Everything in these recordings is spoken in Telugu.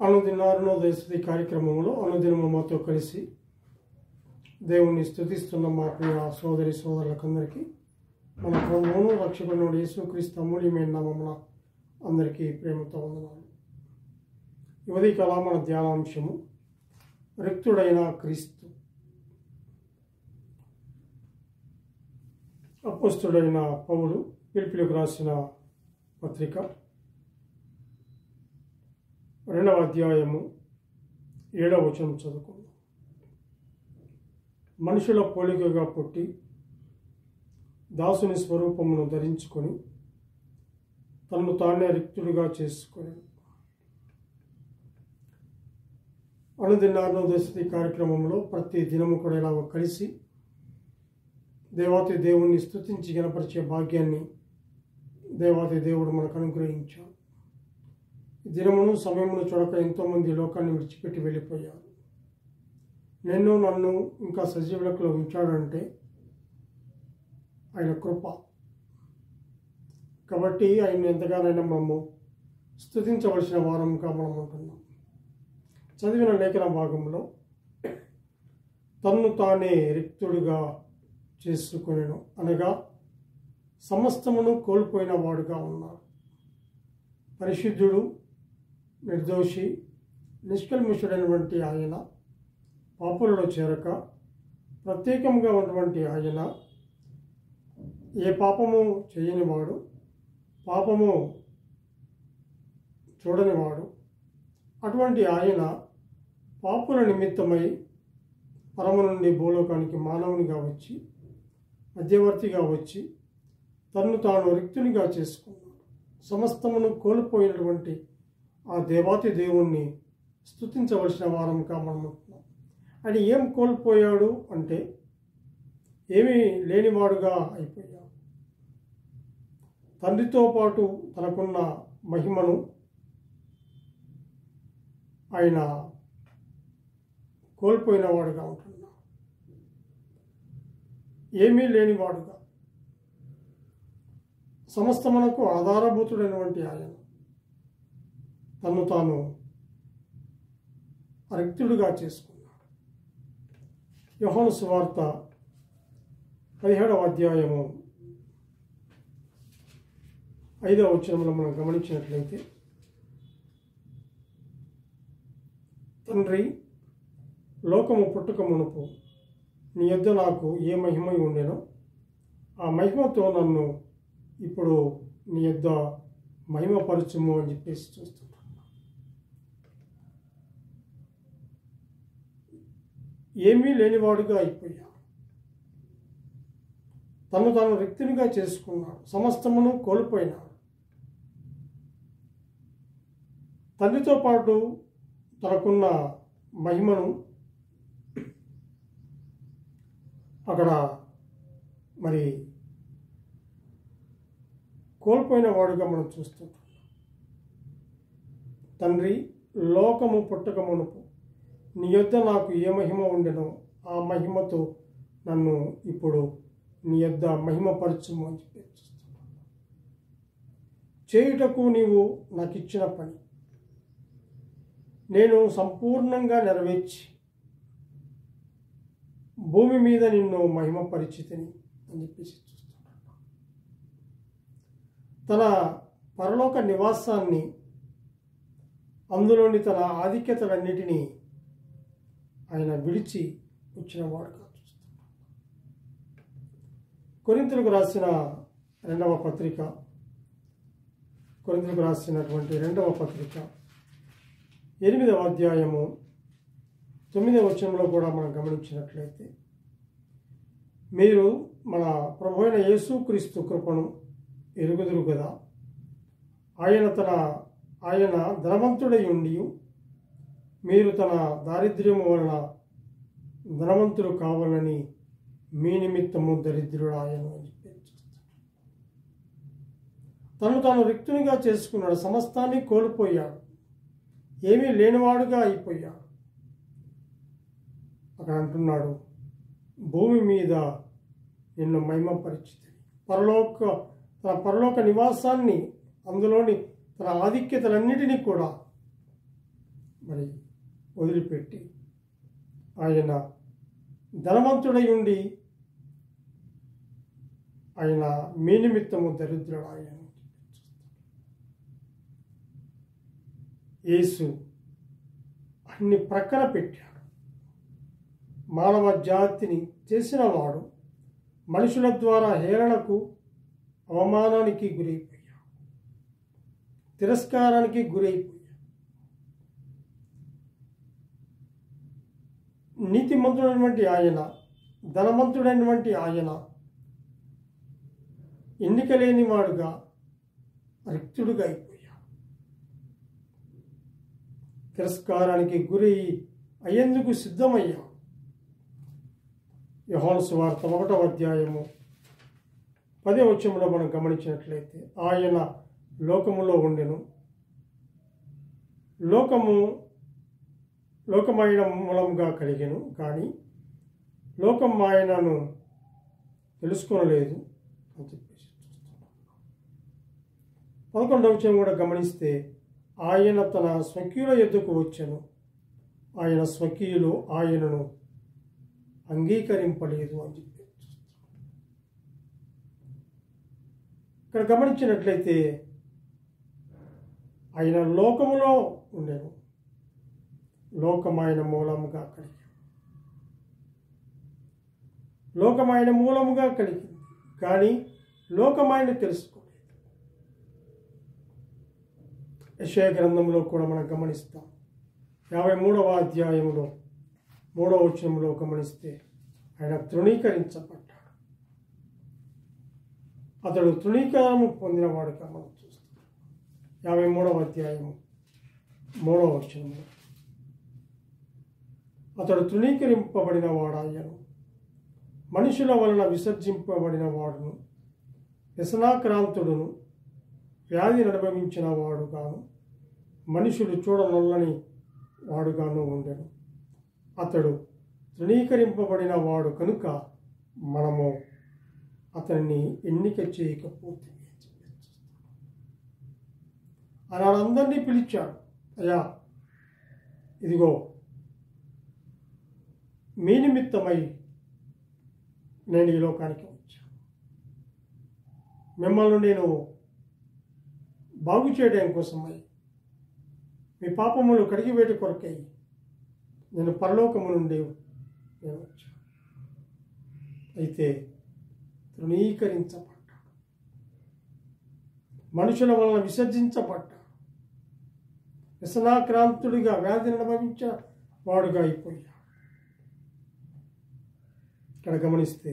అనుదినారుణోదయ కార్యక్రమంలో అనుదినము మాతో కలిసి దేవుణ్ణి స్తుతిస్తున్న మా ప్రియ సోదరి సోదరులకందరికీ మన ప్రభువును రక్షకుడు యేసుక్రీస్తు అమూల్యమైన నామమున అందరికీ ప్రేమతో వందనాలు. ఉదయకాల మన ధ్యానాంశము రిక్తుడైన క్రీస్తు. అపోస్తలుడైన పౌలు ఫిలిప్పీయులకు రాసిన పత్రిక 2వ అధ్యాయము 7వ వచనం చదువుకుందాం. మనుషుల పోలికగా పుట్టి దాసుని స్వరూపమును ధరించుకొని తనను తానే రిక్తుడిగా చేసుకొని అనుదినారుణోదయ కార్యక్రమంలో ప్రతి దినము కూడా ఇలాగ కలిసి దేవాతి దేవుణ్ణి స్తుతించి గణపరిచే భాగ్యాన్ని దేవాతి దేవుడు మనకు అనుగ్రహించాడు. దినమును సమయమును చూడక ఎంతోమంది లోకాన్ని విడిచిపెట్టి వెళ్ళిపోయారు. నన్ను ఇంకా సజీవులకు ఉంచాడంటే ఆయన కృప. కాబట్టి ఆయన ఎంతగానైనా మనము స్తుతించవలసిన వారంగా మనం ఉంటున్నాం. చదివిన లేఖన భాగంలో తన్ను తానే రిక్తుడిగా చేసుకొనెను అనగా సమస్తమును కోల్పోయిన వాడుగా ఉన్నాడు. పరిశుద్ధుడు, నిర్దోషి, నిష్కల్మషుడైనటువంటి ఆయన పాపులలో చేరక ప్రత్యేకంగా ఉన్నటువంటి ఆయన ఏ పాపము చేయనివాడు, పాపము చూడనివాడు. అటువంటి ఆయన పాపుల నిమిత్తమై పరమ నుండి భూలోకానికి మానవునిగా వచ్చి మధ్యవర్తిగా వచ్చి తన్ను తాను రిక్తునిగా చేసుకున్నాడు. సమస్తమును కోల్పోయినటువంటి ఆ దేవాతి దేవుణ్ణి స్తుతించవలసిన వారంగా మనం ఉంటున్నాం. ఆయన ఏం కోల్పోయాడు అంటే ఏమీ లేనివాడుగా అయిపోయాడు. తండ్రితో పాటు తనకున్న మహిమను ఆయన కోల్పోయిన వాడుగా ఉంటున్నాడు. ఏమీ లేనివాడుగా సమస్తమునకు ఆధారభూతుడైనటువంటి ఆయన తను తాను రిక్తుడిగా చేసుకున్నాడు. యోహాను సువార్త 17వ అధ్యాయము 5వ వచనంలో మనం గమనించినట్లయితే, తండ్రి, లోకము పుట్టుక మునుపు నీ యొద్ద నాకు ఏ మహిమ ఉండెనో ఆ మహిమతో నన్ను ఇప్పుడు నీ యొద్ద మహిమపరచుము అని చెప్పేసి చూస్తున్నాను. ఏమీ లేనివాడుగా అయిపోయా. తను తాను రిక్తునిగా చేసుకున్నాడు. సమస్తమును కోల్పోయినాడు. తండ్రితో పాటు తనకున్న మహిమను అక్కడ మరి కోల్పోయిన వాడుగా మనం చూస్తున్నాం. తండ్రి, లోకము పుట్టక మునుపు నీ యొద్ద నాకు ఏ మహిమ ఉండెనో ఆ మహిమతో నన్ను ఇప్పుడు నీ యొద్ద మహిమపరచుము అని చెప్పి చూస్తున్నాను. చేయుటకు నీవు నాకు ఇచ్చిన పని నేను సంపూర్ణంగా నెరవేర్చి భూమి మీద నిన్ను మహిమపరిచితిని అని చెప్పేసి చూస్తున్నాడు. తన పరలోక నివాసాన్ని, అందులోని తన ఆధిక్యతలన్నిటినీ ఆయన విడిచి వచ్చిన వాడుగా చూస్తున్నాడు. కొరింథీయులకు రాసిన 2వ పత్రిక, కొరింథీయులకు రాసినటువంటి 2వ పత్రిక 8వ అధ్యాయము 9వ వచనంలో కూడా మనం గమనించినట్లయితే, మీరు మన ప్రభు అయిన యేసుక్రీస్తు కృపను ఎరుగుదురు కదా, ఆయన ధనవంతుడై ఉండి మీరు తన దారిద్ర్యము వలన ధనవంతులు కావాలని మీ నిమిత్తము దరిద్రుడు ఆయన అని చెప్పి తను తాను రిక్తునిగా చేసుకున్నాడు. సమస్తాన్ని కోల్పోయాడు. ఏమీ లేనివాడుగా అయిపోయాడు. అక్కడ అంటున్నాడు, భూమి మీద నిన్ను మహిమపరిచితిని. తన పరలోక నివాసాన్ని, అందులోని తన ఆధిక్యతలన్నిటినీ కూడా మరి వదిలిపెట్టి ఆయన ధనవంతుడై ఉండి ఆయన మీ నిమిత్తము దరిద్రుడు ఆయన. యేసు అన్ని ప్రక్కన పెట్టాడు. మానవ జాతిని చేసిన వాడు మనుషుల ద్వారా హేళనకు, అవమానానికి గురైపోయాడు, తిరస్కారానికి గురైపోయాడు. నీతిమంతుడైనటువంటి ఆయన, ధనవంతుడైనటువంటి ఆయన ఎన్నిక లేనివాడుగా రిక్తుడుగా అయిపోయాడు. తిరస్కారానికి గురి అయ్యేందుకు సిద్ధమయ్యాడు. యోహాను సువార్త 1వ అధ్యాయము 10వ వచనంలో మనం గమనించినట్లయితే, ఆయన లోకములో ఉండెను, లోకమైన మూలంగా కలిగెను, కానీ లోకం ఆయనను తెలుసుకోలేదు అని చెప్పేసి చూస్తున్నాం. 11వ వచనం కూడా గమనిస్తే, ఆయన తన స్వకీయుల యొద్దకు వచ్చెను, ఆయన స్వకీయులు ఆయనను అంగీకరింపలేదు అని చెప్పి చూస్తున్నాం. ఇక్కడ గమనించినట్లయితే ఆయన లోకములో ఉండెను, లోకమైన మూలముగా కలిగి, లోకమైన మూలముగా కలిగింది, కానీ లోకమైన తెలుసుకోలేదు. యెషయా గ్రంథంలో కూడా మనం గమనిస్తాం. 53వ అధ్యాయంలో 3వ వచనంలో గమనిస్తే, ఆయన తృణీకరించబడ్డాడు, అతడు తృణీకరము పొందినవాడుగా మనం చూస్తాం. 53వ అధ్యాయము 3వ వచనంలో, అతడు తృణీకరింపబడిన వాడాయను, మనుషుల వలన విసర్జింపబడిన వాడును, వ్యసనాక్రాంతుడును, వ్యాధిని అనుభవించిన వాడుగాను, మనుషులు చూడనొల్లని వాడుగాను ఉండెను. అతడు తృణీకరింపబడిన వాడు కనుక మనము అతన్ని ఎన్నిక చేయకపోతే. అలాంటి అందరినీ పిలిచాడు, అయ్యా ఇదిగో మీ నిమిత్తమై నేను ఈ లోకానికి వచ్చాను, మిమ్మల్ని నేను బాగు చేయడం కోసమై, మీ పాపములు కడిగివేటి కొరకై నేను పరలోకము నుండి నేను వచ్చాను. అయితే తృణీకరించబడ్డాడు, మనుషుల వలన విసర్జించబడ్డాడు, వ్యసనాక్రాంతుడిగా వ్యాధిని అనుభవించిన వాడుగా అయిపోయాడు. ఇక్కడ గమనిస్తే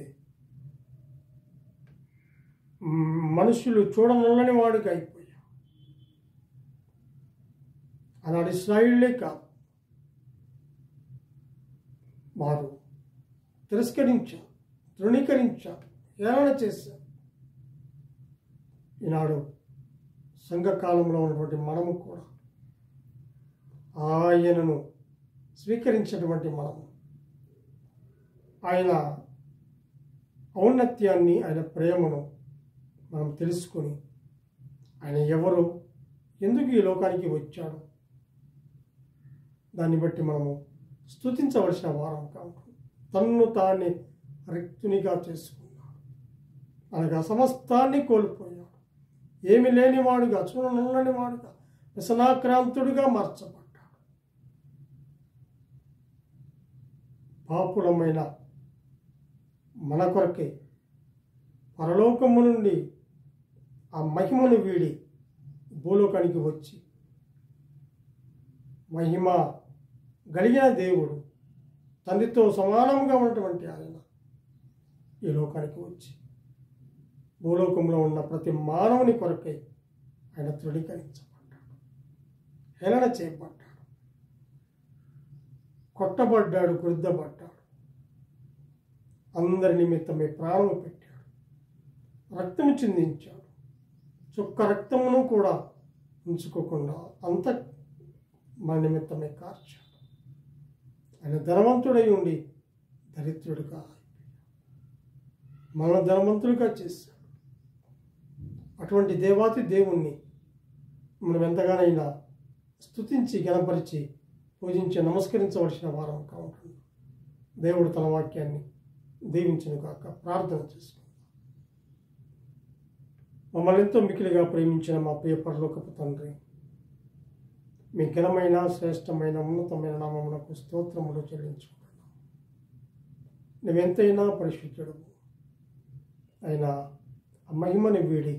మనుషులు చూడనొల్లని వాడుగా అయిపోయాడు. అలాంటి ఇశ్రాయేలులే కాదు, వారు తిరస్కరించారు, తృణీకరించారు, హేళన చేశారు. ఈనాడు సంఘకాలంలో ఉన్నటువంటి మనము కూడా ఆయనను స్వీకరించినటువంటి మనము ఆయన ఔన్నత్యాన్ని, ఆయన ప్రేమను మనం తెలుసుకొని ఆయన ఎవరు, ఎందుకు ఈ లోకానికి వచ్చాడు, దాన్ని బట్టి మనము స్తుతించవలసిన వారం కాదు. తన్ను తాన్ని రిక్తునిగా చేసుకున్నాడు, అనగా సమస్తాన్ని కోల్పోయాడు, ఏమి లేనివాడుగా, చూడనొల్లని వాడుగా, వ్యసనాక్రాంతుడిగా మార్చబడ్డాడు. పాపులమైన మన కొరకే పరలోకము నుండి ఆ మహిమను వీడి భూలోకానికి వచ్చి, మహిమ కలిగిన దేవుడు, తండ్రితో సమానంగా ఉన్నటువంటి ఆయన ఈ లోకానికి వచ్చి భూలోకంలో ఉన్న ప్రతి మానవుని కొరకై ఆయన తృణీకరించబడ్డాడు, హేళన చేయబడ్డాడు, కొట్టబడ్డాడు, గుద్దబడ్డాడు, అందరి నిమిత్తమే ప్రాణం పెట్టాడు, రక్తము చిందించాడు, చుక్క రక్తమును కూడా ఉంచుకోకుండా అంత మన నిమిత్తమే కార్చాడు. ఆయన ధనవంతుడై ఉండి దరిద్రుడుగా, మన ధనవంతులుగా చేశాడు. అటువంటి దేవాతి దేవుణ్ణి మనం ఎంతగానైనా స్తుతించి గణపరిచి పూజించి నమస్కరించవలసిన వారం కావుంటుంది. దేవుడు తన వాక్యాన్ని దీవించును గాక. ప్రార్థన చేసుకుందాం. మమ్మల్ని ఎంతో మిక్కిలిగా ప్రేమించిన మా ప్రియ పరలోకపు తండ్రి, మీ ఘనమైన శ్రేష్టమైన ఉన్నతమైన నామమునకు స్తోత్రములు చెల్లించుకుంటున్నాం. నువ్వెంతైనా పరిశుద్ధుడు అయినా ఆ మహిమని వీడి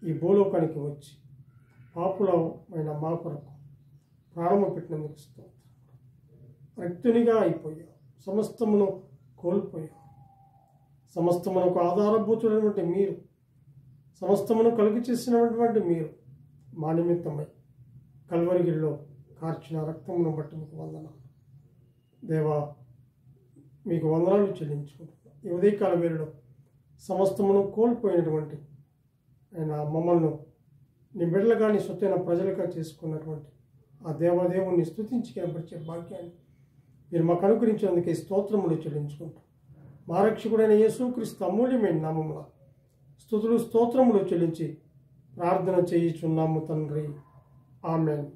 ఈ భూలోకానికి వచ్చి పాపులమైన మా కొరకు ప్రాణము పెట్టినందుకు స్తోత్రం. రక్తునిగా అయిపోయావు, సమస్తమును కోల్పోయావు. సమస్తమునకు ఆధారభూతుడైనటువంటి మీరు, సమస్తమును కలుగు చేసినటువంటి మీరు మా నిమిత్తమై కల్వరిగిరిలో కార్చిన రక్తమును బట్టి మీకు వందనాలు. దేవా, మీకు వందనాలు చెల్లించుకుంటున్నాం. ఈ ఉదయకాల వేళలో సమస్తమును కోల్పోయినటువంటి ఆయన మమ్మల్ని నీ బిడ్డలుగా నీ సొత్తైన ప్రజలుగా చేసుకున్నటువంటి ఆ దేవాదేవుని స్తుతించి కనపరిచే భాగ్యాన్ని మీరు మాకు అనుగ్రహించినందుకే స్తోత్రములు చెల్లించుకుంటాం. మా రక్షకుడైన యేసుక్రీస్తు అమూల్యమైన నామమున స్తుతులు స్తోత్రములు చెల్లించి ప్రార్థన చేయుచున్నాము తండ్రి. ఆమేన్.